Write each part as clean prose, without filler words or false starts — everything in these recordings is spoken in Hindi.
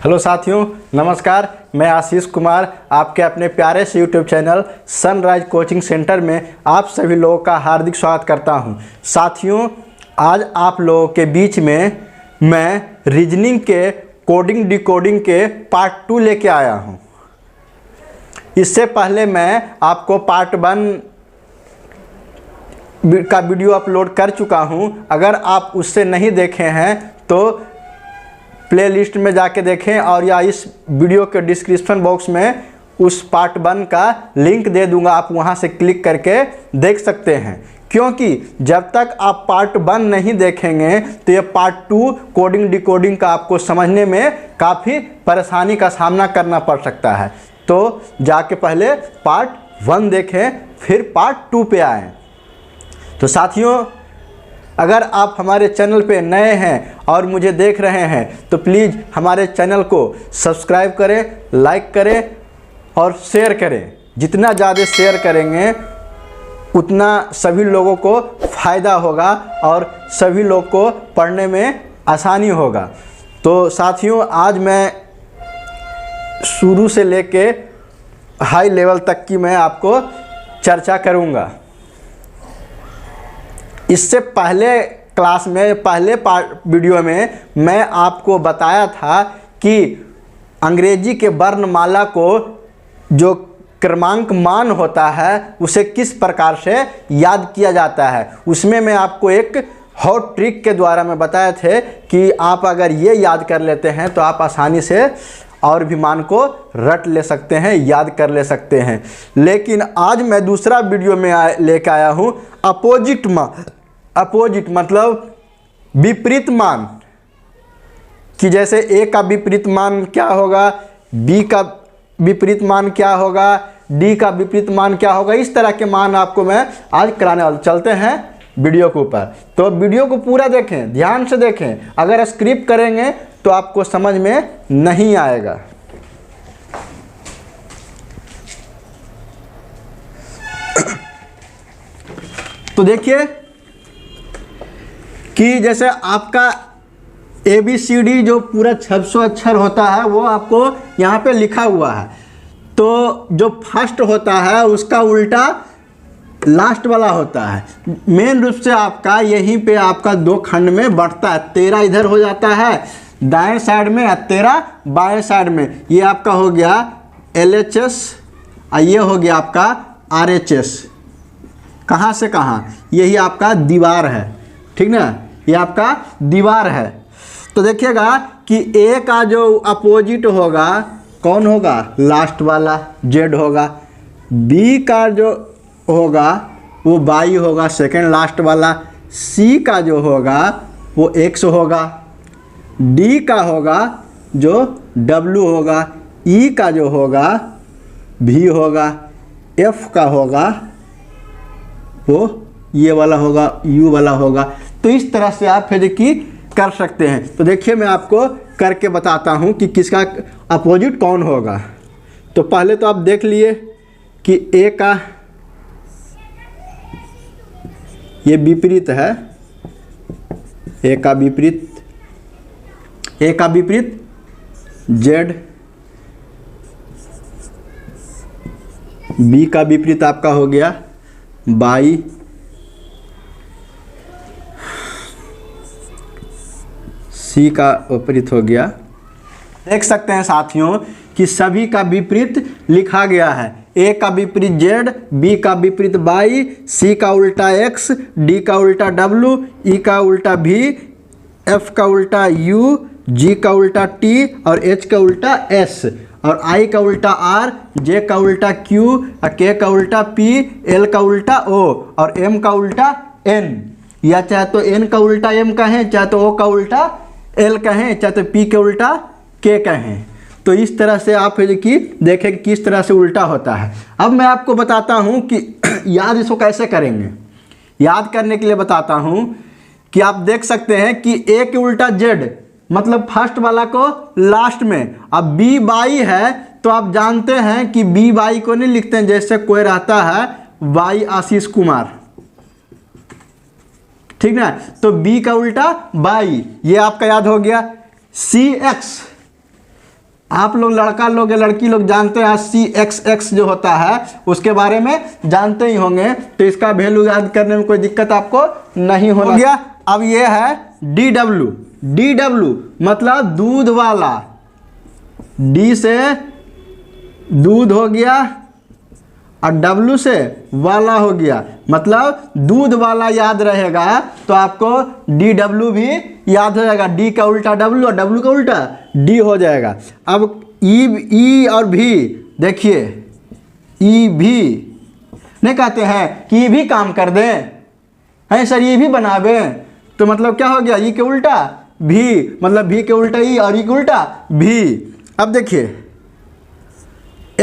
हेलो साथियों, नमस्कार। मैं आशीष कुमार आपके अपने प्यारे से YouTube channel sunrise coaching centre में आप सभी लोगों का हार्दिक स्वागत करता हूं। साथियों, आज आप लोगों के बीच में मैं रीजनिंग के कोडिंग डिकोडिंग के पार्ट 2 लेके आया हूं। इससे पहले मैं आपको पार्ट 1 का वीडियो अपलोड कर चुका हूं। अगर आप उससे नहीं देखे हैं तो प्लेलिस्ट में जाके देखें और या इस वीडियो के डिस्क्रिप्शन बॉक्स में उस पार्ट 1 का लिंक दे दूंगा, आप वहां से क्लिक करके देख सकते हैं। क्योंकि जब तक आप पार्ट 1 नहीं देखेंगे तो ये पार्ट 2 कोडिंग डिकोडिंग का आपको समझने में काफ़ी परेशानी का सामना करना पड़ सकता है। तो जाके पहले पार्ट 1 देखें, फिर पार्ट 2 पे आएँ। तो साथियों, अगर आप हमारे चैनल पे नए हैं और मुझे देख रहे हैं तो प्लीज़ हमारे चैनल को सब्सक्राइब करें, लाइक करें और शेयर करें। जितना ज़्यादा शेयर करेंगे उतना सभी लोगों को फ़ायदा होगा और सभी लोग को पढ़ने में आसानी होगा। तो साथियों, आज मैं शुरू से लेके हाई लेवल तक की मैं आपको चर्चा करूँगा। इससे पहले क्लास में पहले वीडियो में मैं आपको बताया था कि अंग्रेजी के वर्णमाला को जो क्रमांक मान होता है उसे किस प्रकार से याद किया जाता है। उसमें मैं आपको एक हॉट ट्रिक के द्वारा मैं बताए थे कि आप अगर ये याद कर लेते हैं तो आप आसानी से और भी मान को रट ले सकते हैं, याद कर ले सकते हैं। लेकिन आज मैं दूसरा वीडियो में लेकर आया हूँ अपोजिट मतलब विपरीत मान, कि जैसे ए का विपरीत मान क्या होगा, बी का विपरीत मान क्या होगा, डी का विपरीत मान क्या होगा। इस तरह के मान आपको मैं आज कराने वाला। चलते हैं वीडियो के ऊपर। तो वीडियो को पूरा देखें, ध्यान से देखें। अगर स्क्रिप्ट करेंगे तो आपको समझ में नहीं आएगा। तो देखिए कि जैसे आपका ABCD जो पूरा 600 अक्षर होता है वो आपको यहाँ पे लिखा हुआ है। तो जो फर्स्ट होता है उसका उल्टा लास्ट वाला होता है। मेन रूप से आपका यहीं पे आपका 2 खंड में बढ़ता है। 13 इधर हो जाता है दाएं साइड में और 13 बाएं साइड में। ये आपका हो गया LHS और ये हो गया आपका RHS। कहाँ से कहाँ? यही आपका दीवार है, ठीक ना, ये आपका दीवार है। तो देखिएगा कि ए का जो अपोजिट होगा कौन होगा? लास्ट वाला Z होगा। बी का जो होगा वो बाई होगा, सेकंड लास्ट वाला। सी का जो होगा वो X होगा। डी का होगा जो W होगा। ई का जो होगा V होगा। F का होगा वो ये वाला होगा, U वाला होगा। तो इस तरह से आप फिर की कर सकते हैं। तो देखिए मैं आपको करके बताता हूं कि किसका अपोजिट कौन होगा। तो पहले तो आप देख लिए कि ए का ये विपरीत है, ए का विपरीत Z। बी का विपरीत आपका हो गया बाई। सी का विपरीत हो गया। देख सकते हैं साथियों कि सभी का विपरीत लिखा गया है। ए का विपरीत Z, बी का विपरीत बाई, सी का उल्टा X, डी का उल्टा W, ई का उल्टा V, F का उल्टा U, G का उल्टा T और H का उल्टा S और I का उल्टा R, J का उल्टा Q और K का उल्टा P, L का उल्टा O और M का उल्टा N। या चाहे तो N का उल्टा M कहें, चाहे तो O का उल्टा L कहें, चाहे तो P के उल्टा K कहें। तो इस तरह से आप कि देखें कि किस तरह से उल्टा होता है। अब मैं आपको बताता हूं कि याद इसको कैसे करेंगे। याद करने के लिए बताता हूं कि आप देख सकते हैं कि A के उल्टा Z मतलब फर्स्ट वाला को लास्ट में। अब B बाई है तो आप जानते हैं कि B बाई को नहीं लिखते हैं जैसे कोई रहता है बाई आशीष कुमार, ठीक ना। तो B का उल्टा बाई, ये आपका याद हो गया। CX आप लोग लड़का लोग या लड़की लोग जानते हैं CXX जो होता है उसके बारे में जानते ही होंगे, तो इसका वैल्यू याद करने में कोई दिक्कत आपको नहीं होना गया। अब ये है DW मतलब दूध वाला, D से दूध हो गया और W से वाला हो गया, मतलब दूध वाला याद रहेगा तो आपको DW भी याद हो जाएगा। D का उल्टा W और W का उल्टा D हो जाएगा। अब E और V देखिए, E भी नहीं कहते हैं कि E भी काम कर दें, है सर E भी बनावे, तो मतलब क्या हो गया, E के उल्टा V, मतलब V के उल्टा E और E के उल्टा V। अब देखिए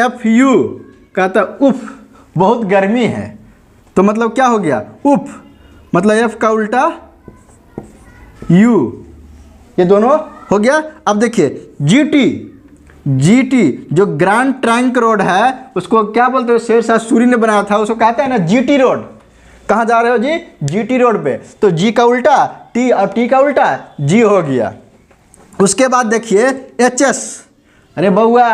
FU कहता उफ, बहुत गर्मी है, तो मतलब क्या हो गया, उफ, मतलब F का उल्टा U, ये दोनों हो गया। अब देखिए GT जो ग्रैंड ट्रंक रोड है उसको क्या बोलते हैं, शेरशाह सूरी ने बनाया था, उसको कहते हैं ना GT रोड। कहाँ जा रहे हो जी, GT रोड पे, तो G का उल्टा T और T का उल्टा G हो गया। उसके बाद देखिए HS, अरे बउआ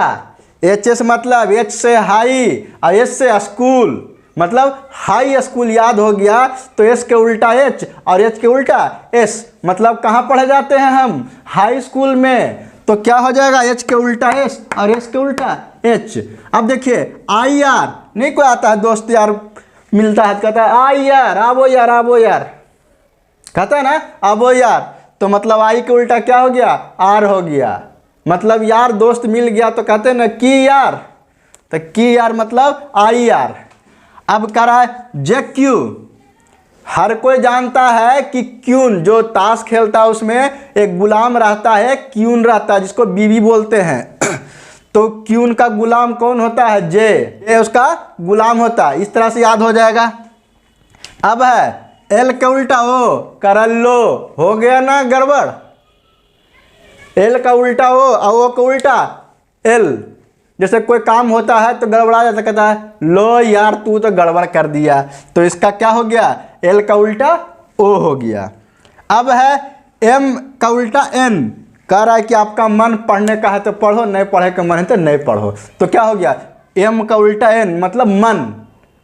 HS मतलब H से हाई और S से स्कूल, मतलब हाई स्कूल याद हो गया, तो S के उल्टा H और H के उल्टा S, मतलब कहाँ पढ़े जाते हैं हम, हाई स्कूल में, तो क्या हो जाएगा H के उल्टा S और S के उल्टा H। अब देखिए IR, नहीं कोई आता है दोस्त यार मिलता है कहता है आई यार, आबो यार, आबो यार, कहता है ना आबो यार, तो मतलब आई के उल्टा क्या हो गया, R हो गया, मतलब यार दोस्त मिल गया तो कहते हैं ना की यार, तो की यार मतलब आई यार। अब कह रहा है JQ, हर कोई जानता है कि क्यून जो ताश खेलता है उसमें एक गुलाम रहता है, क्यून रहता है जिसको बीबी बोलते हैं तो क्यून का गुलाम कौन होता है, जे उसका गुलाम होता है, इस तरह से याद हो जाएगा। अब है L का उल्टा O, करल्लो, हो गया ना गड़बड़, L का उल्टा O और O का उल्टा L, जैसे कोई काम होता है तो गड़बड़ा जाता, कहता है लो यार तू तो गड़बड़ कर दिया, तो इसका क्या हो गया, L का उल्टा O हो गया। अब है M का उल्टा N, कह रहा है कि आपका मन पढ़ने का है तो पढ़ो, नहीं पढ़े का मन है तो नहीं पढ़ो, तो क्या हो गया, M का उल्टा N मतलब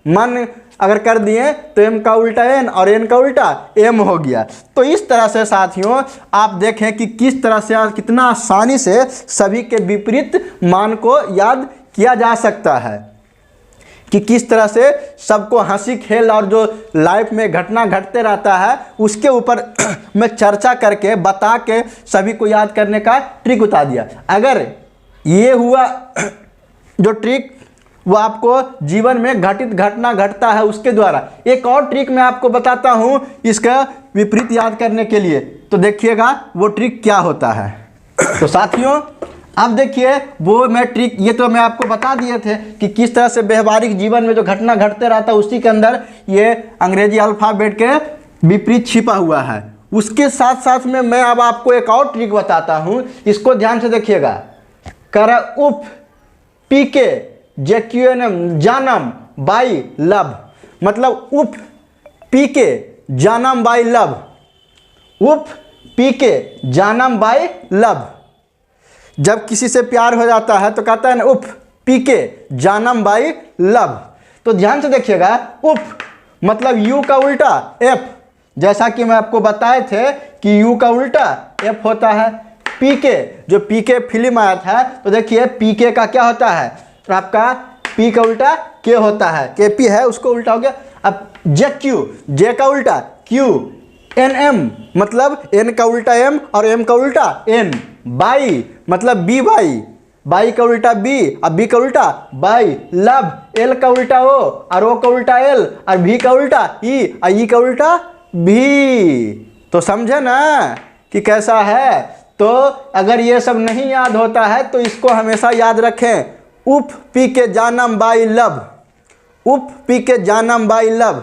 मन अगर कर दिए तो M का उल्टा N और N का उल्टा M हो गया। तो इस तरह से साथियों आप देखें कि किस तरह से कितना आसानी से सभी के विपरीत मान को याद किया जा सकता है, कि किस तरह से सबको हंसी खेल और जो लाइफ में घटना घटते रहता है उसके ऊपर मैं चर्चा करके बता के सभी को याद करने का ट्रिक बता दिया। अगर ये हुआ जो ट्रिक वो आपको जीवन में घटित घटना घटता है उसके द्वारा, एक और ट्रिक मैं आपको बताता हूँ इसका विपरीत याद करने के लिए, तो देखिएगा वो ट्रिक क्या होता है। तो साथियों अब देखिए वो मैं ट्रिक, ये तो मैं आपको बता दिए थे कि किस तरह से व्यवहारिक जीवन में जो घटना घटते रहता है उसी के अंदर ये अंग्रेजी अल्फ़ाबेट के विपरीत छिपा हुआ है। उसके साथ साथ में मैं अब आपको एक और ट्रिक बताता हूँ, इसको ध्यान से देखिएगा। कर उप पीके JQNM जानम बाई लव, मतलब उप पीके जानम बाई लव, उप पीके जानम बाई लव, जब किसी से प्यार हो जाता है तो कहता है ना उफ पीके जानम बाई लव। तो ध्यान से देखिएगा, उफ मतलब यू का उल्टा एफ, जैसा कि मैं आपको बताए थे कि यू का उल्टा एफ होता है। पीके, जो पीके फिल्म आया था तो देखिए पीके का क्या होता है, तो आपका पी का उल्टा के होता है, के पी है उसको उल्टा हो गया। अब JQ, जे का उल्टा क्यू, NM मतलब N का उल्टा M और M का उल्टा N, बाई मतलब बी बाई का उल्टा बी और बी का उल्टा बाई, लव L का उल्टा O और O का उल्टा L और V का उल्टा E और E का उल्टा V। तो समझे ना कि कैसा है। तो अगर ये सब नहीं याद होता है तो इसको हमेशा याद रखें, उफ पी के जानम बाई लव, उफ पी के जानम बाई लव,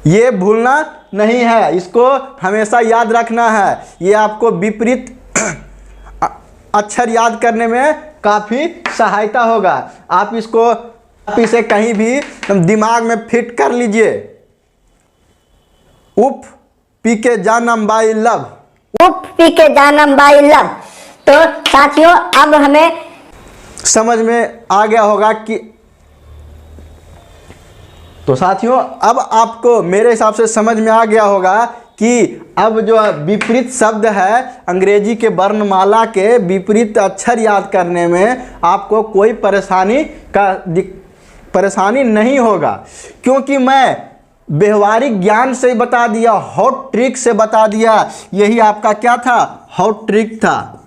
ये भूलना नहीं है, इसको हमेशा याद रखना है। ये आपको विपरीत अक्षर याद करने में काफ़ी सहायता होगा। आप इसे कहीं भी दिमाग में फिट कर लीजिए। उफ पी के जानम बाई लव, उफ पी के जानम बाई लव, तो साथियों अब हमें समझ में आ गया होगा कि तो साथियों अब आपको मेरे हिसाब से समझ में आ गया होगा कि अब जो विपरीत शब्द है अंग्रेजी के वर्णमाला के विपरीत अक्षर याद करने में आपको कोई परेशानी नहीं होगा, क्योंकि मैं व्यवहारिक ज्ञान से बता दिया, हॉट ट्रिक से बता दिया। यही आपका क्या था? हॉट ट्रिक था,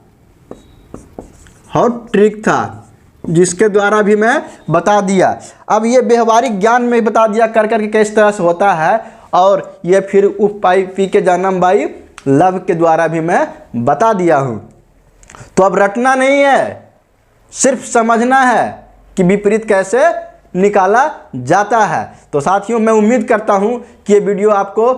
हॉट ट्रिक था, जिसके द्वारा भी मैं बता दिया। अब ये व्यवहारिक ज्ञान में बता दिया कर करके किस तरह से होता है, और ये फिर उप पाई पी के जन्म बाई लव के द्वारा भी मैं बता दिया हूँ। तो अब रटना नहीं है, सिर्फ समझना है कि विपरीत कैसे निकाला जाता है। तो साथियों मैं उम्मीद करता हूँ कि ये वीडियो आपको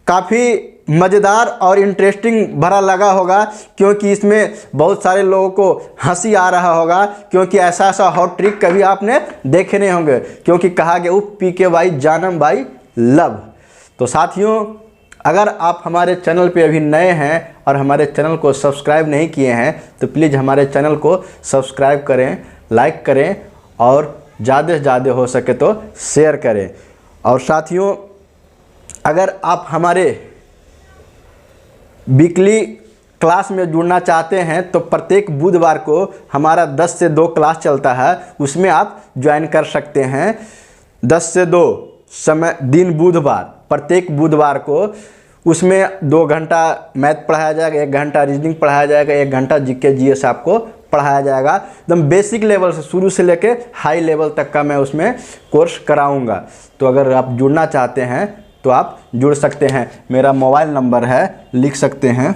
काफ़ी मज़ेदार और इंटरेस्टिंग भरा लगा होगा, क्योंकि इसमें बहुत सारे लोगों को हंसी आ रहा होगा, क्योंकि ऐसा हॉट ट्रिक कभी आपने देखे नहीं होंगे, क्योंकि कहा गया उप पी के वाई जानम बाई लव। तो साथियों अगर आप हमारे चैनल पे अभी नए हैं और हमारे चैनल को सब्सक्राइब नहीं किए हैं तो प्लीज़ हमारे चैनल को सब्सक्राइब करें, लाइक करें और ज़्यादा से ज़्यादा हो सके तो शेयर करें। और साथियों अगर आप हमारे वीकली क्लास में जुड़ना चाहते हैं तो प्रत्येक बुधवार को हमारा 10 से 2 क्लास चलता है, उसमें आप ज्वाइन कर सकते हैं। 10 से 2 समय दिन बुधवार, प्रत्येक बुधवार को उसमें 2 घंटा मैथ पढ़ाया जाएगा, 1 घंटा रीजनिंग पढ़ाया जाएगा, 1 घंटा जीके जीएस आपको पढ़ाया जाएगा। एकदम बेसिक लेवल से शुरू से लेके हाई लेवल तक का मैं उसमें कोर्स कराऊंगा। तो अगर आप जुड़ना चाहते हैं तो आप जुड़ सकते हैं। मेरा मोबाइल नंबर है, लिख सकते हैं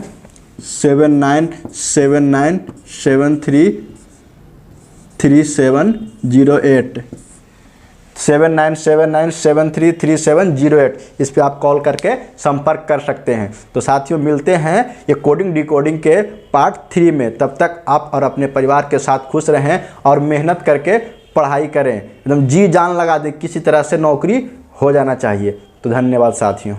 7979733708 7979733708। इस पे आप कॉल करके संपर्क कर सकते हैं। तो साथियों मिलते हैं ये कोडिंग डिकोडिंग के पार्ट 3 में। तब तक आप और अपने परिवार के साथ खुश रहें और मेहनत करके पढ़ाई करें, एकदम जी जान लगा दे, किसी तरह से नौकरी हो जाना चाहिए। तो धन्यवाद साथियों।